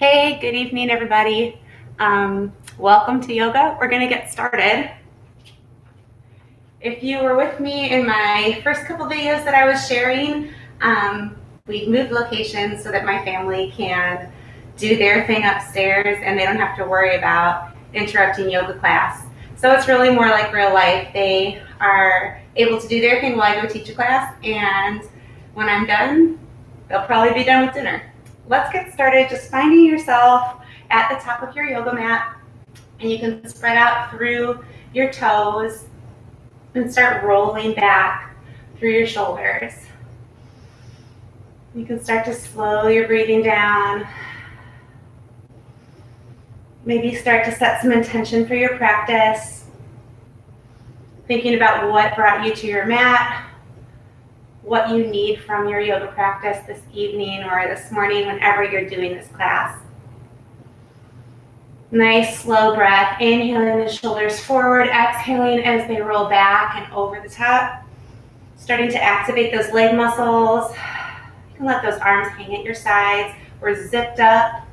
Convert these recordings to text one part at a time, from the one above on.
Hey, good evening, everybody. Welcome to yoga. We're going to get started. If you were with me in my first couple videos that I was sharing, we moved locations so that my family can do their thing upstairs and they don't have to worry about interrupting yoga class. So it's really more like real life. They are able to do their thing while I go teach a class, and when I'm done, they'll probably be done with dinner. Let's get started just finding yourself at the top of your yoga mat, and you can spread out through your toes and start rolling back through your shoulders. You can start to slow your breathing down. Maybe start to set some intention for your practice, thinking about what brought you to your mat, what you need from your yoga practice this evening or this morning, whenever you're doing this class. Nice slow breath, inhaling the shoulders forward, exhaling as they roll back and over the top. Starting to activate those leg muscles. You can let those arms hang at your sides or zipped up,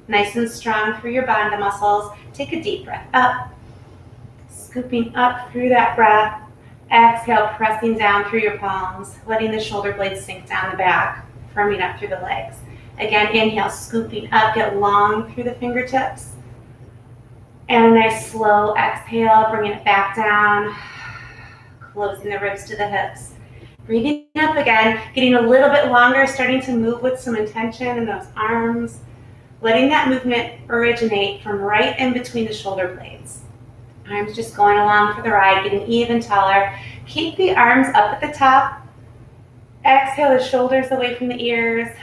nice and strong through your bandha muscles. Take a deep breath up, scooping up through that breath. Exhale, pressing down through your palms, letting the shoulder blades sink down the back, firming up through the legs. Again, inhale, scooping up, get long through the fingertips. And a nice slow exhale, bringing it back down, closing the ribs to the hips. Breathing up again, getting a little bit longer, starting to move with some intention in those arms, letting that movement originate from right in between the shoulder blades. Arms just going along for the ride, getting even taller. Keep the arms up at the top. Exhale the shoulders away from the ears.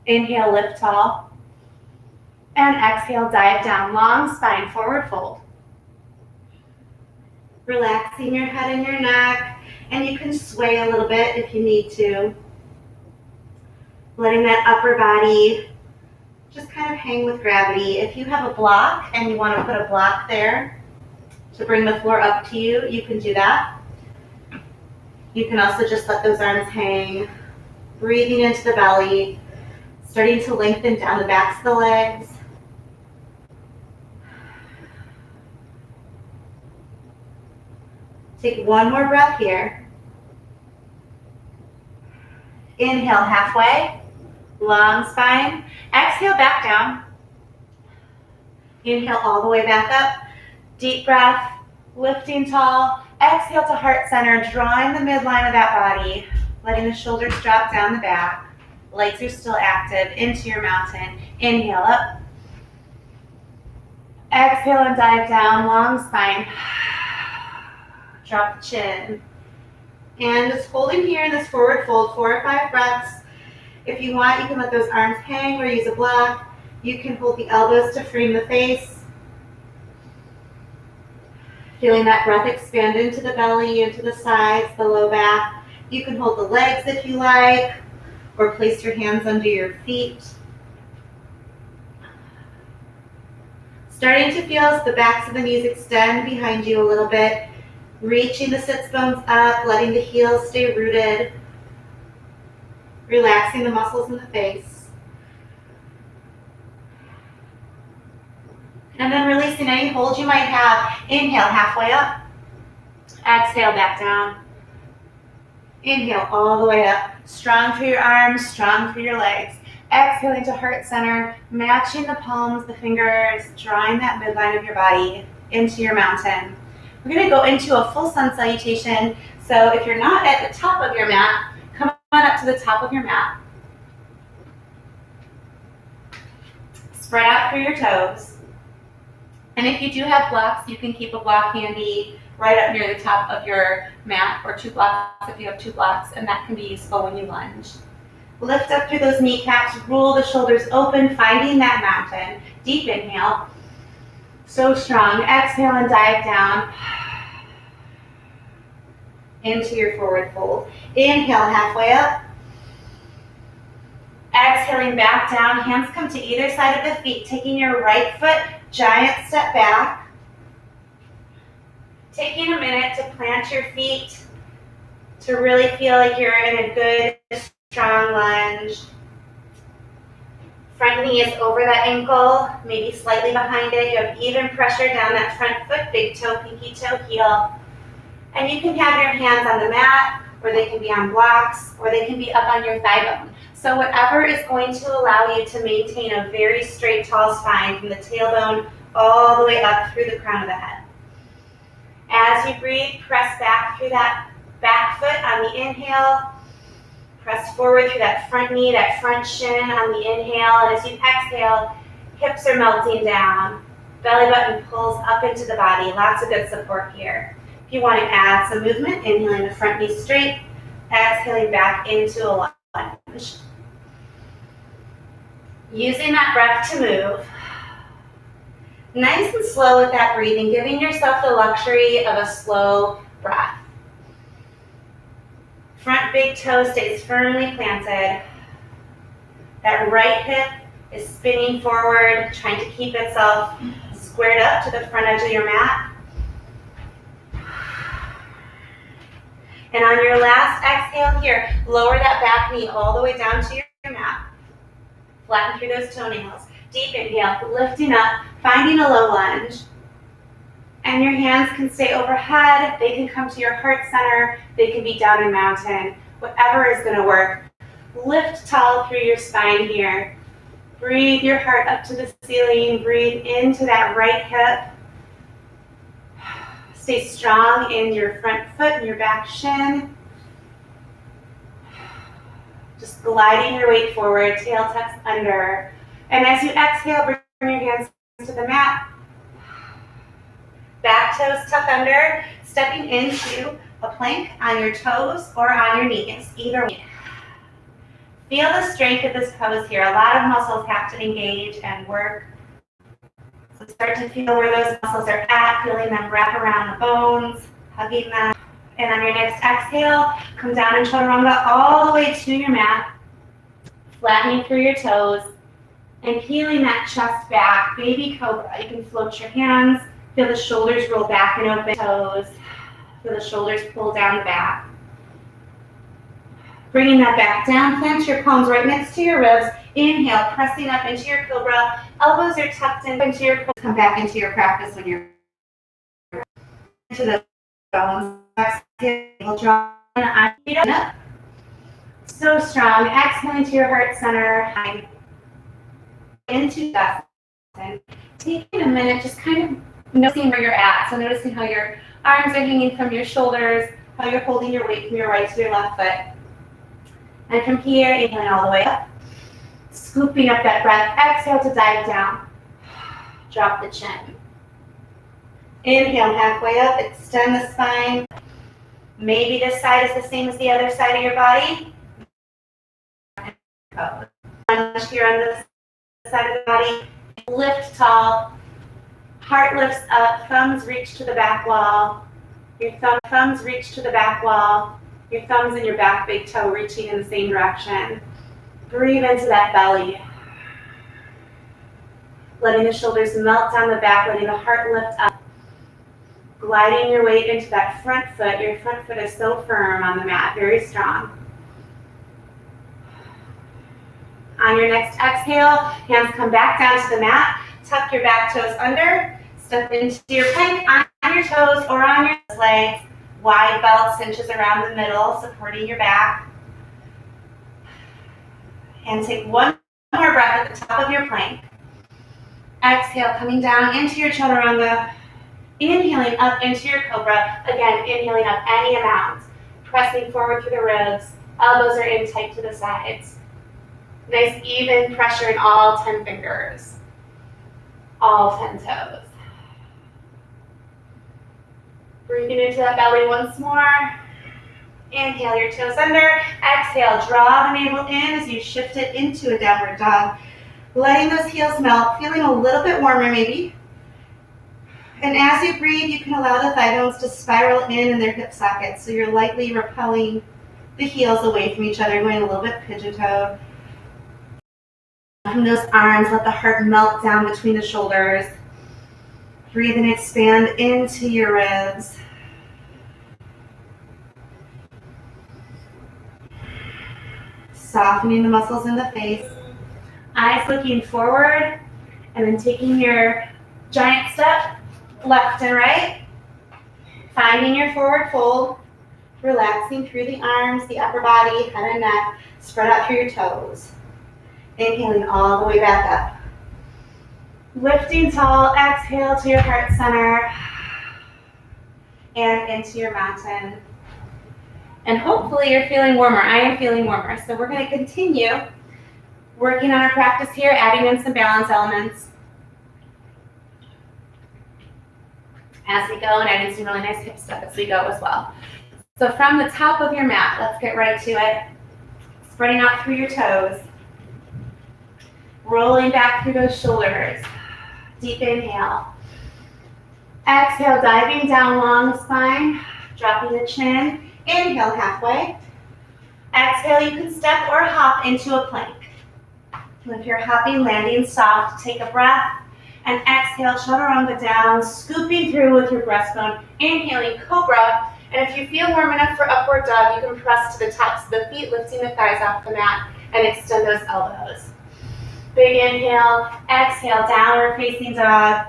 Inhale, lift tall. And exhale, dive down, long spine, forward fold. Relaxing your head and your neck, and you can sway a little bit if you need to. Letting that upper body just kind of hang with gravity. If you have a block and you want to put a block there to bring the floor up to you, you can do that. You can also just let those arms hang, breathing into the belly, starting to lengthen down the backs of the legs. Take one more breath here. Inhale halfway, long spine. Exhale back down. Inhale all the way back up. Deep breath, lifting tall. Exhale to heart center, drawing the midline of that body, letting the shoulders drop down the back. Legs are still active, into your mountain. Inhale up. Exhale and dive down, long spine. Drop the chin. And just holding here in this forward fold, 4 or 5 breaths. If you want, you can let those arms hang or use a block. You can hold the elbows to frame the face. Feeling that breath expand into the belly, into the sides, the low back. You can hold the legs if you like, or place your hands under your feet. Starting to feel as the backs of the knees extend behind you a little bit. Reaching the sits bones up, letting the heels stay rooted. Relaxing the muscles in the face. And then releasing any hold you might have. Inhale, halfway up. Exhale, back down. Inhale, all the way up. Strong through your arms, strong through your legs. Exhaling to heart center, matching the palms, the fingers, drawing that midline of your body into your mountain. We're going to go into a full sun salutation. So if you're not at the top of your mat, come on up to the top of your mat. Spread out through your toes. And if you do have blocks, you can keep a block handy right up near the top of your mat, or 2 blocks if you have 2 blocks, and that can be useful when you lunge. Lift up through those kneecaps, roll the shoulders open, finding that mountain. Deep inhale. So strong. Exhale and dive down into your forward fold. Inhale, halfway up. Exhaling back down. Hands come to either side of the feet, taking your right foot, giant step back. Taking a minute to plant your feet, to really feel like you're in a good, strong lunge. Front knee is over that ankle, maybe slightly behind it. You have even pressure down that front foot, big toe, pinky toe, heel. And you can have your hands on the mat, or they can be on blocks, or they can be up on your thigh bone. So whatever is going to allow you to maintain a very straight, tall spine from the tailbone all the way up through the crown of the head. As you breathe, press back through that back foot on the inhale. Press forward through that front knee, that front shin on the inhale. And as you exhale, hips are melting down. Belly button pulls up into the body. Lots of good support here. If you want to add some movement, inhaling the front knee straight, exhaling back into a lunge. Using that breath to move. Nice and slow with that breathing, giving yourself the luxury of a slow breath. Front big toe stays firmly planted. That right hip is spinning forward, trying to keep itself squared up to the front edge of your mat. And on your last exhale here, lower that back knee all the way down to your mat. Flatten through those toenails. Deep inhale, lifting up, finding a low lunge. And your hands can stay overhead. They can come to your heart center. They can be down in mountain. Whatever is going to work. Lift tall through your spine here. Breathe your heart up to the ceiling. Breathe into that right hip. Stay strong in your front foot and your back shin. Just gliding your weight forward, tail tucks under. And as you exhale, bring your hands to the mat. Back toes tuck under, stepping into a plank on your toes or on your knees, either way. Feel the strength of this pose here. A lot of muscles have to engage and work. So start to feel where those muscles are at, feeling them wrap around the bones, hugging them. And on your next exhale, come down in chaturanga all the way to your mat, flattening through your toes, and peeling that chest back, baby cobra. You can float your hands, feel the shoulders roll back and open toes, feel the shoulders pull down the back. Bringing that back down, plant your palms right next to your ribs. Inhale, pressing up into your cobra. Elbows are tucked into your cobra. Come back into your practice when you're into the bones. Exhale, draw up. So strong. Exhaling to your heart center. Into that. Taking a minute, just kind of noticing where you're at. So noticing how your arms are hanging from your shoulders, how you're holding your weight from your right to your left foot. And from here, inhaling all the way up. Scooping up that breath. Exhale to dive down. Drop the chin. Inhale halfway up. Extend the spine. Maybe this side is the same as the other side of your body. Lunge here on this side of the body. Lift tall. Heart lifts up. Thumbs reach to the back wall. Your thumbs reach to the back wall. Your thumbs and your back big toe reaching in the same direction. Breathe into that belly. Letting the shoulders melt down the back, letting the heart lift up. Gliding your weight into that front foot. Your front foot is so firm on the mat, very strong. On your next exhale, hands come back down to the mat. Tuck your back toes under. Step into your plank on your toes or on your legs. Wide belt cinches around the middle, supporting your back. And take one more breath at the top of your plank. Exhale, coming down into your chaturanga. Inhaling up into your cobra. Again, inhaling up any amount. Pressing forward through the ribs. Elbows are in tight to the sides. Nice even pressure in all 10 fingers. All 10 toes. Breathing into that belly once more. Inhale your toes under. Exhale, draw the navel in as you shift it into a downward dog. Letting those heels melt, feeling a little bit warmer maybe. And as you breathe, you can allow the thigh bones to spiral in their hip sockets. So you're lightly repelling the heels away from each other, going a little bit pigeon-toed. From those arms, let the heart melt down between the shoulders. Breathe and expand into your ribs. Softening the muscles in the face. Eyes looking forward, and then taking your giant step left and right, finding your forward fold, relaxing through the arms, the upper body, head and neck, spread out through your toes. Inhaling all the way back up. Lifting tall, exhale to your heart center and into your mountain. And hopefully you're feeling warmer. I am feeling warmer. So we're going to continue working on our practice here, adding in some balance elements as we go, and adding some really nice hip stuff as we go as well. So from the top of your mat, let's get right to it. Spreading out through your toes. Rolling back through those shoulders. Deep inhale. Exhale, diving down along the spine, dropping the chin. Inhale halfway. Exhale, you can step or hop into a plank. If you're hopping, landing soft, take a breath. And exhale, chaturanga down, scooping through with your breastbone. Inhaling, cobra. And if you feel warm enough for upward dog, you can press to the tops of the feet, lifting the thighs off the mat, and extend those elbows. Big inhale, exhale, downward facing dog.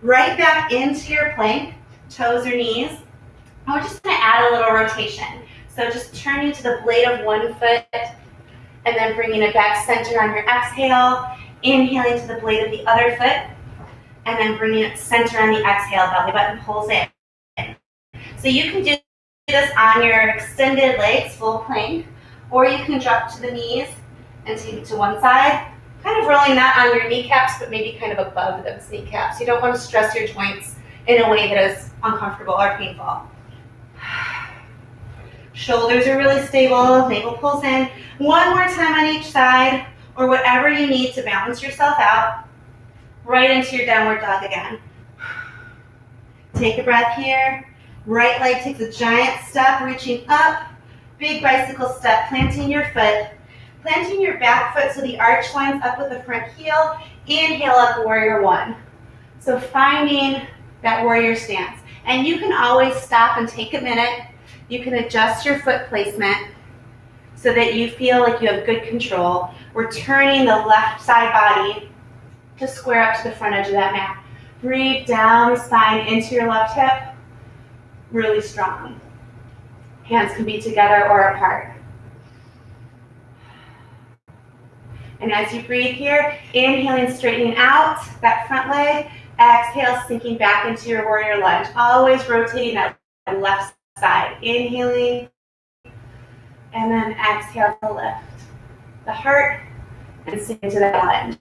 Right back into your plank, toes or knees. And we're just gonna add a little rotation. So just turning to the blade of one foot, and then bringing it back center on your exhale, inhaling to the blade of the other foot, and then bringing it center on the exhale, belly button pulls in. So you can do this on your extended legs, full plank, or you can drop to the knees and take it to one side, kind of rolling that on your kneecaps, but maybe kind of above those kneecaps. You don't want to stress your joints in a way that is uncomfortable or painful. Shoulders are really stable, navel pulls in. One more time on each side, or whatever you need to balance yourself out. Right into your downward dog again. Take a breath here. Right leg takes a giant step, reaching up. Big bicycle step, planting your foot. Planting your back foot so the arch lines up with the front heel. Inhale up, warrior one. So finding that warrior stance. And you can always stop and take a minute. You can adjust your foot placement so that you feel like you have good control. We're turning the left side body to square up to the front edge of that mat. Breathe down the spine into your left hip. Really strong. Hands can be together or apart. And as you breathe here, inhaling, straightening out that front leg. Exhale, sinking back into your warrior lunge. Always rotating that left side. Inhaling, and then exhale to lift the heart and sink into that lunge.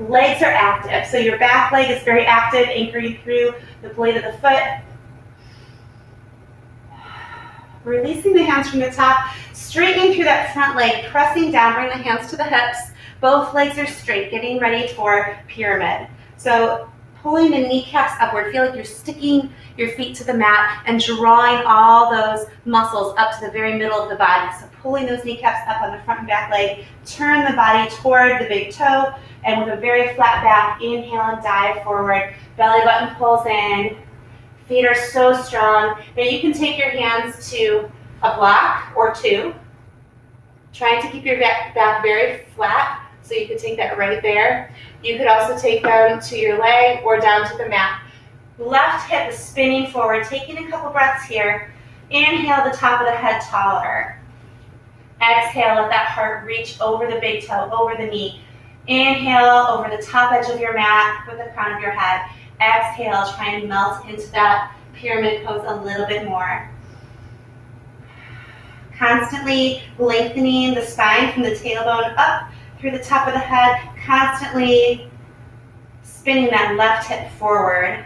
Legs are active, so your back leg is very active, anchoring through the blade of the foot. Releasing the hands from the top, straightening through that front leg, pressing down, bring the hands to the hips. Both legs are straight, getting ready for pyramid. So pulling the kneecaps upward, feel like you're sticking your feet to the mat and drawing all those muscles up to the very middle of the body. So pulling those kneecaps up on the front and back leg, turn the body toward the big toe, and with a very flat back, inhale and dive forward. Belly button pulls in. Feet are so strong. Now you can take your hands to a block or two, trying to keep your back very flat, so you can take that right there. You could also take them to your leg or down to the mat. Left hip is spinning forward, taking a couple breaths here. Inhale the top of the head taller. Exhale, let that heart reach over the big toe, over the knee. Inhale over the top edge of your mat with the crown of your head. Exhale, try and melt into that pyramid pose a little bit more. Constantly lengthening the spine from the tailbone up through the top of the head, constantly spinning that left hip forward.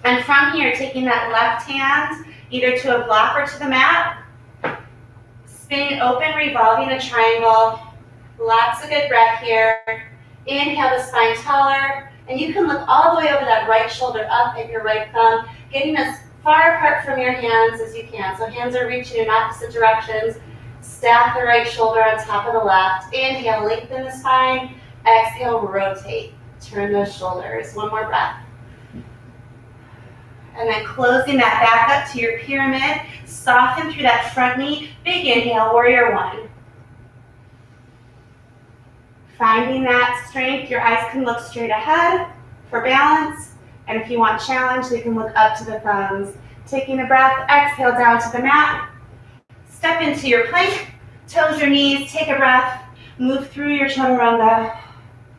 And from here, taking that left hand either to a block or to the mat, spinning open, revolving a triangle. Lots of good breath here. Inhale the spine taller. And you can look all the way over that right shoulder up at your right thumb, getting as far apart from your hands as you can. So hands are reaching in opposite directions. Stack the right shoulder on top of the left. Inhale, lengthen the spine. Exhale, rotate. Turn those shoulders. One more breath. And then closing that back up to your pyramid. Soften through that front knee. Big inhale, warrior one. Finding that strength, your eyes can look straight ahead for balance. And if you want challenge, you can look up to the thumbs. Taking a breath, exhale down to the mat. Step into your plank, toes your knees, take a breath, move through your chaturanga.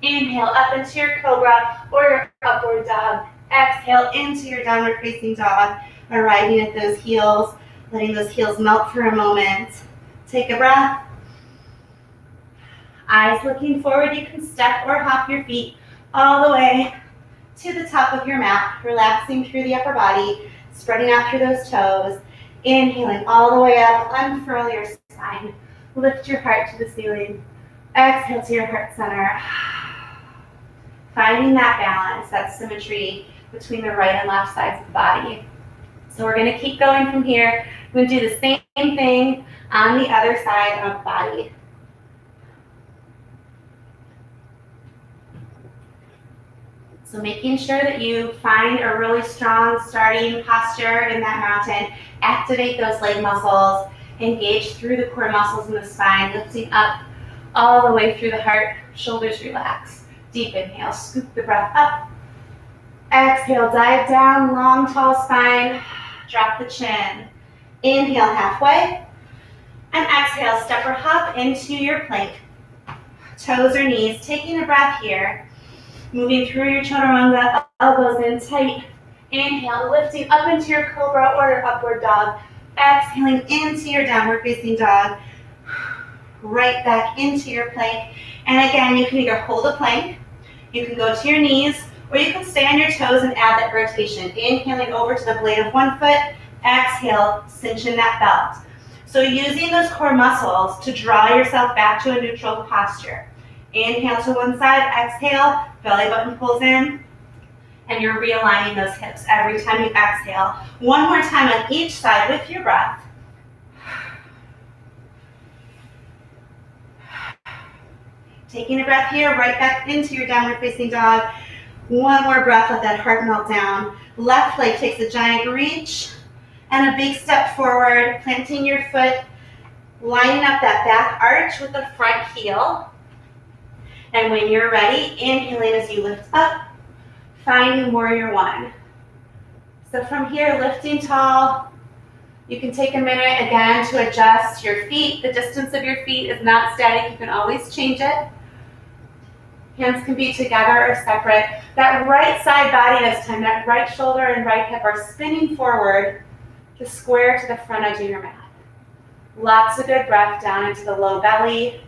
Inhale up into your cobra or your upward dog. Exhale into your downward facing dog, arriving at those heels, letting those heels melt for a moment. Take a breath. Eyes looking forward, you can step or hop your feet all the way to the top of your mat, relaxing through the upper body, spreading out through those toes. Inhaling all the way up, unfurl your spine, lift your heart to the ceiling. Exhale to your heart center. Finding that balance, that symmetry between the right and left sides of the body. So we're going to keep going from here. We're going to do the same thing on the other side of the body. So making sure that you find a really strong starting posture in that mountain. Activate those leg muscles. Engage through the core muscles in the spine, lifting up all the way through the heart. Shoulders relax. Deep inhale, scoop the breath up. Exhale, dive down, long, tall spine. Drop the chin. Inhale halfway. And exhale, step or hop into your plank. Toes or knees, taking a breath here. Moving through your chaturanga, elbows in tight. Inhale, lifting up into your cobra or your upward dog. Exhaling into your downward facing dog. Right back into your plank. And again, you can either hold a plank, you can go to your knees, or you can stay on your toes and add that rotation. Inhaling over to the blade of one foot. Exhale, cinch in that belt. So using those core muscles to draw yourself back to a neutral posture. Inhale to one side, exhale, belly button pulls in, and you're realigning those hips every time you exhale. One more time on each side with your breath. Taking a breath here, right back into your downward facing dog. One more breath, let that heart melt down. Left leg takes a giant reach and a big step forward, planting your foot, lining up that back arch with the front heel. And when you're ready, inhaling as you lift up, finding warrior one. So from here, lifting tall, you can take a minute again to adjust your feet. The distance of your feet is not static. You can always change it. Hands can be together or separate. That right side body this time, that right shoulder and right hip are spinning forward to square to the front edge of your mat. Lots of good breath down into the low belly.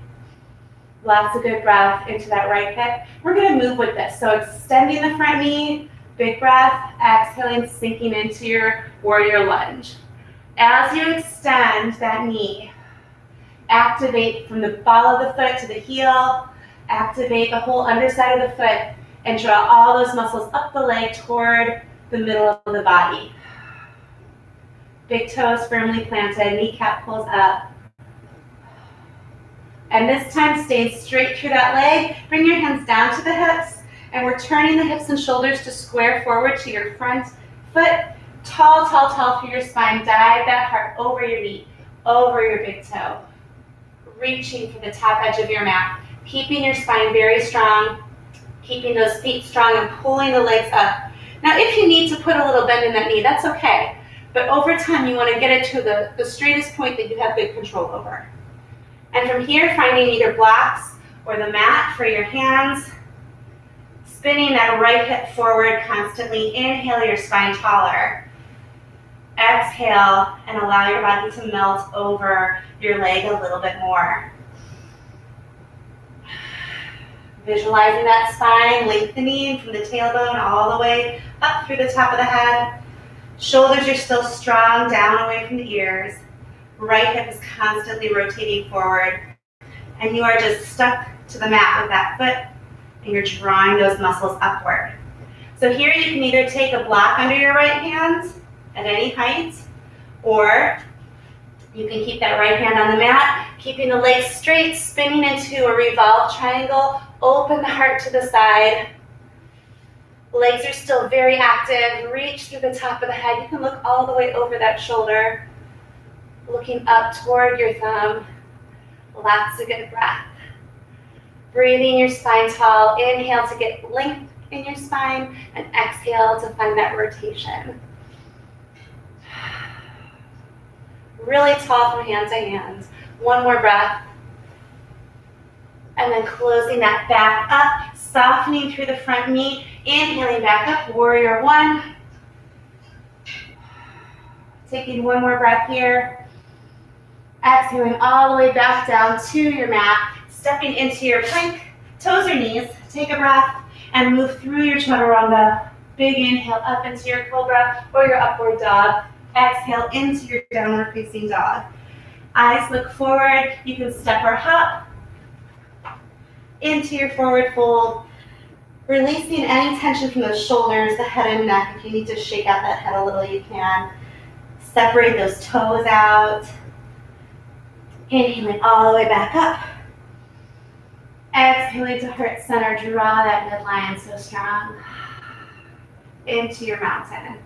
Lots of good breath into that right hip. We're going to move with this. So extending the front knee, big breath, exhaling, sinking into your warrior lunge. As you extend that knee, activate from the ball of the foot to the heel, activate the whole underside of the foot, and draw all those muscles up the leg toward the middle of the body. Big toes firmly planted, kneecap pulls up. And this time, stay straight through that leg. Bring your hands down to the hips, and we're turning the hips and shoulders to square forward to your front foot. Tall, tall, tall through your spine. Dive that heart over your knee, over your big toe. Reaching for the top edge of your mat. Keeping your spine very strong. Keeping those feet strong and pulling the legs up. Now, if you need to put a little bend in that knee, that's okay. But over time, you want to get it to the straightest point that you have good control over. And from here, finding either blocks or the mat for your hands. Spinning that right hip forward constantly. Inhale your spine taller. Exhale and allow your body to melt over your leg a little bit more. Visualizing that spine lengthening from the tailbone all the way up through the top of the head. Shoulders are still strong, down away from the ears. Right hip is constantly rotating forward. And you are just stuck to the mat with that foot, and you're drawing those muscles upward. So here you can either take a block under your right hand at any height, or you can keep that right hand on the mat, keeping the legs straight, spinning into a revolved triangle. Open the heart to the side. Legs are still very active. Reach through the top of the head. You can look all the way over that shoulder, looking up toward your thumb. Lots of good breath. Breathing your spine tall. Inhale to get length in your spine, and exhale to find that rotation. Really tall from hand to hand. One more breath. And then closing that back up, softening through the front knee, inhaling back up, warrior one. Taking one more breath here. Exhaling all the way back down to your mat, stepping into your plank, toes or knees, take a breath, and move through your chaturanga. Big inhale up into your cobra or your upward dog. Exhale into your downward facing dog. Eyes look forward. You can step or hop into your forward fold. Releasing any tension from the shoulders, the head and neck. If you need to shake out that head a little, you can. Separate those toes out. Inhaling all the way back up. Exhaling to heart center. Draw that midline so strong. Into your mountain.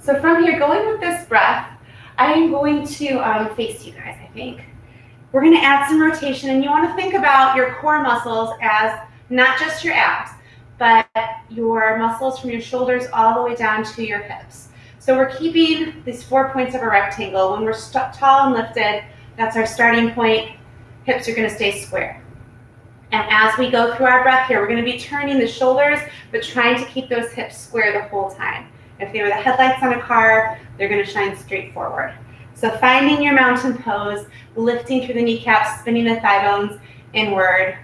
So from here, going with this breath, I am going to face you guys, I think. We're going to add some rotation, and you want to think about your core muscles as not just your abs, but your muscles from your shoulders all the way down to your hips. So we're keeping these 4 points of a rectangle. When we're tall and lifted, that's our starting point. Hips are going to stay square. And as we go through our breath here, we're going to be turning the shoulders, but trying to keep those hips square the whole time. If they were the headlights on a car, they're going to shine straight forward. So finding your mountain pose, lifting through the kneecaps, spinning the thigh bones inward,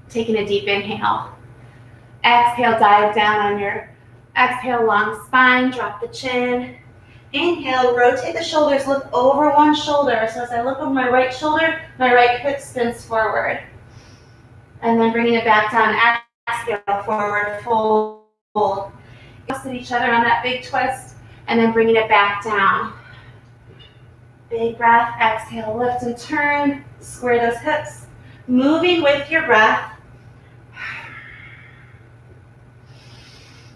taking a deep inhale. Exhale, dive down on your exhale, long spine, drop the chin. Inhale, rotate the shoulders, look over one shoulder. So as I look over my right shoulder, my right hip spins forward. And then bringing it back down, exhale, forward, fold. Opposite each other on that big twist, and then bringing it back down. Big breath, exhale, lift and turn, square those hips. Moving with your breath.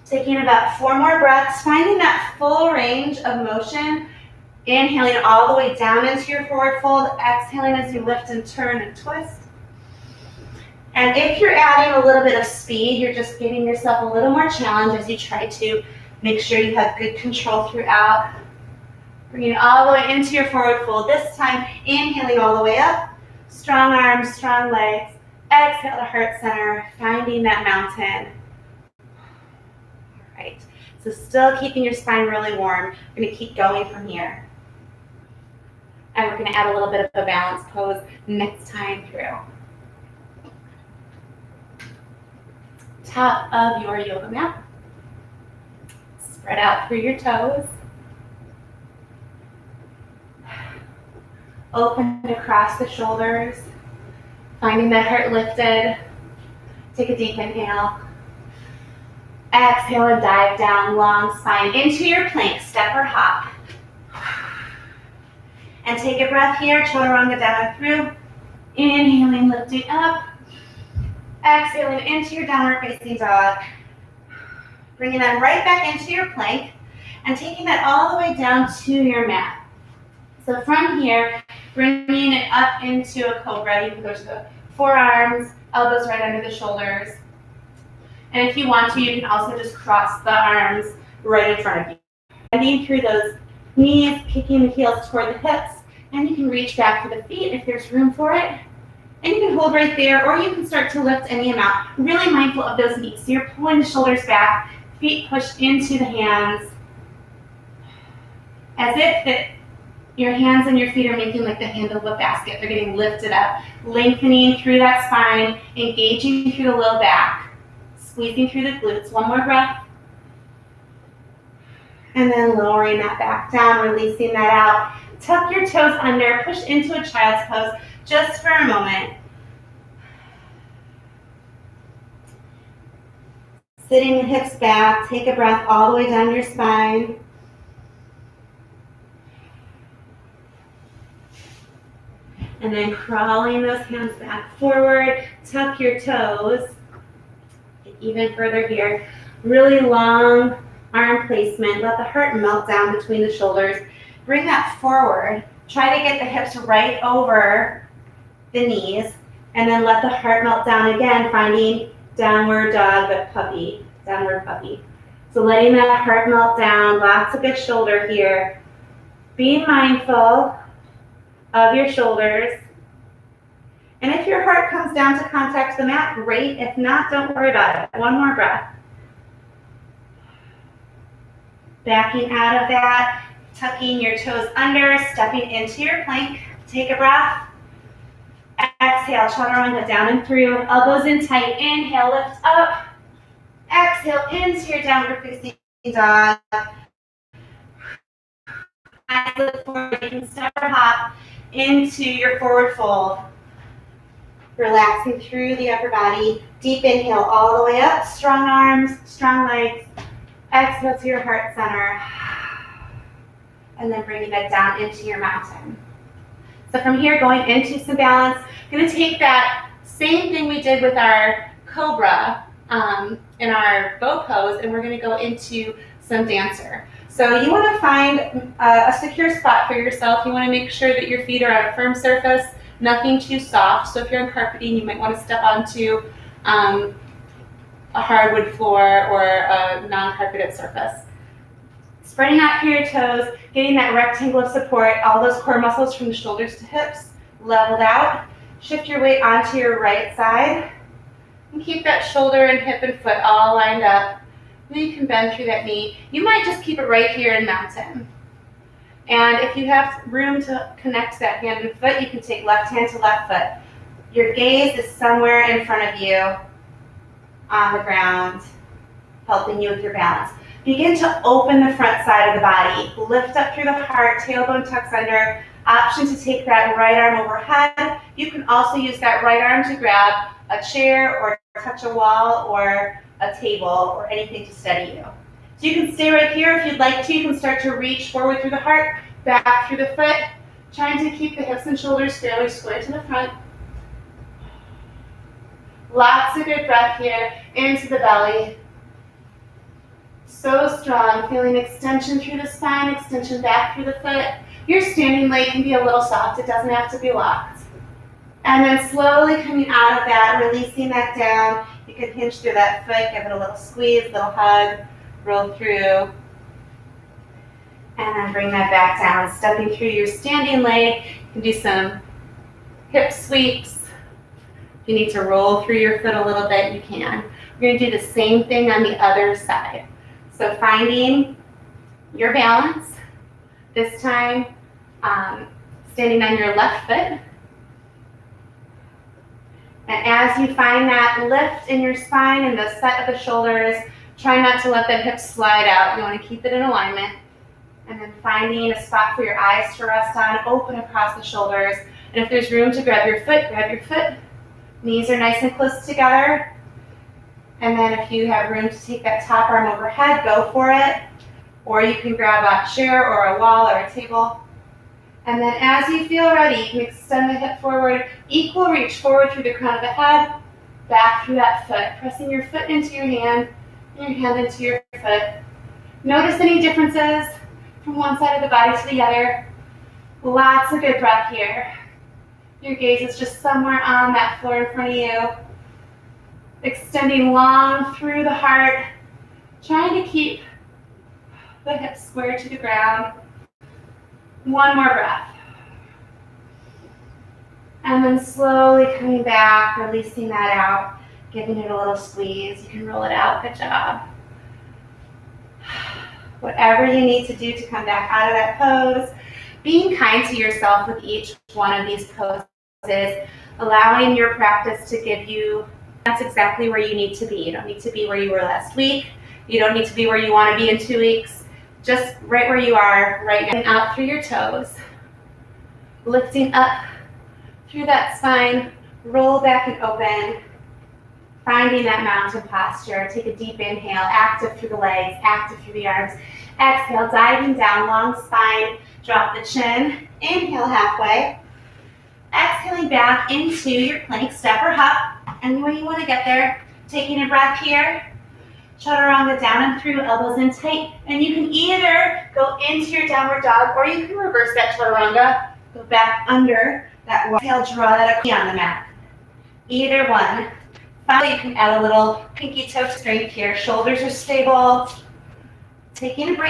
Taking about 4 more breaths, finding that full range of motion. Inhaling all the way down into your forward fold, exhaling as you lift and turn and twist. And if you're adding a little bit of speed, you're just giving yourself a little more challenge as you try to make sure you have good control throughout. Bringing it all the way into your forward fold. This time, inhaling all the way up. Strong arms, strong legs. Exhale to heart center, finding that mountain. All right, so still keeping your spine really warm. We're going to keep going from here. And we're going to add a little bit of a balance pose next time through. Top of your yoga mat. Spread out through your toes. Open across the shoulders. Finding that heart lifted. Take a deep inhale. Exhale and dive down, long spine into your plank, step or hop. And take a breath here, chaturanga down and through. Inhaling, lifting up. Exhaling into your downward facing dog. Bringing that right back into your plank and taking that all the way down to your mat. So from here, bringing it up into a cobra. You can go to the forearms, elbows right under the shoulders. And if you want to, you can also just cross the arms right in front of you. Bending through those knees, kicking the heels toward the hips, and you can reach back for the feet if there's room for it. And you can hold right there, or you can start to lift any amount. Really mindful of those knees. So you're pulling the shoulders back, feet pushed into the hands, as if your hands and your feet are making like the handle of a basket. They're getting lifted up, lengthening through that spine, engaging through the low back, squeezing through the glutes. One more breath. And then lowering that back down, releasing that out. Tuck your toes under, push into a child's pose just for a moment. Sitting the hips back, take a breath all the way down your spine. And then crawling those hands back forward, tuck your toes. Even further here, really long arm placement. Let the heart melt down between the shoulders. Bring that forward. Try to get the hips right over the knees And then let the heart melt down again, finding downward dog, but puppy, downward puppy. So letting that heart melt down, lots of good shoulder here. Be mindful of your shoulders. And if your heart comes down to contact the mat, great. If not, don't worry about it. One more breath. Backing out of that, tucking your toes under, stepping into your plank. Take a breath. Exhale, chaturanga down and through. Elbows in tight. Inhale, lift up. Exhale into your downward facing dog. Eyes look forward. You can step or hop into your forward fold. Relaxing through the upper body. Deep inhale all the way up. Strong arms, strong legs. Exhale to your heart center. And then bringing that down into your mountain. So from here, going into some balance. I'm going to take that same thing we did with our cobra in our bow pose, and we're going to go into some dancer. So you want to find a secure spot for yourself. You want to make sure that your feet are on a firm surface, nothing too soft. So if you're on carpeting, you might want to step onto a hardwood floor or a non-carpeted surface. Spreading out through your toes, getting that rectangle of support, all those core muscles from the shoulders to hips leveled out. Shift your weight onto your right side and keep that shoulder and hip and foot all lined up. Then you can bend through that knee. You might just keep it right here in mountain. And if you have room to connect that hand and foot, you can take left hand to left foot. Your gaze is somewhere in front of you on the ground, helping you with your balance. Begin to open the front side of the body. Lift up through the heart, tailbone tucks under. Option to take that right arm overhead. You can also use that right arm to grab a chair or touch a wall or a table or anything to steady you. So you can stay right here if you'd like to. You can start to reach forward through the heart, back through the foot, trying to keep the hips and shoulders fairly square to the front. Lots of good breath here into the belly. So strong, feeling extension through the spine, extension back through the foot. Your standing leg can be a little soft, it doesn't have to be locked. And then slowly coming out of that, releasing that down. You can hinge through that foot, give it a little squeeze, little hug, roll through. And then bring that back down, stepping through your standing leg. You can do some hip sweeps. If you need to roll through your foot a little bit, you can. We're going to do the same thing on the other side. So finding your balance, this time standing on your left foot. And as you find that lift in your spine and the set of the shoulders, try not to let the hips slide out. You want to keep it in alignment. And then finding a spot for your eyes to rest on, open across the shoulders. And if there's room to grab your foot, grab your foot. Knees are nice and close together. And then if you have room to take that top arm overhead, go for it. Or you can grab a chair or a wall or a table. And then as you feel ready, you can extend the hip forward, equal reach forward through the crown of the head, back through that foot, pressing your foot into your hand, and your hand into your foot. Notice any differences from one side of the body to the other. Lots of good breath here. Your gaze is just somewhere on that floor in front of you. Extending long through the heart, trying to keep the hips square to the ground. One more breath. And then slowly coming back, releasing that out, giving it a little squeeze. You can roll it out. Good job. Whatever you need to do to come back out of that pose. Being kind to yourself with each one of these poses, allowing your practice to give you, that's exactly where you need to be. You don't need to be where you were last week. You don't need to be where you want to be in 2 weeks. Just right where you are right now. And out through your toes. Lifting up through that spine. Roll back and open. Finding that mountain posture. Take a deep inhale. Active through the legs. Active through the arms. Exhale. Diving down. Long spine. Drop the chin. Inhale halfway. Exhaling back into your plank, step or hop. Anywhere you want to get there. Taking a breath here. Chaturanga down and through, elbows in tight. And you can either go into your downward dog or you can reverse that chaturanga. Go back under that tail, draw that up on the mat. Either one. Finally, you can add a little pinky toe strength here. Shoulders are stable. Taking a breath.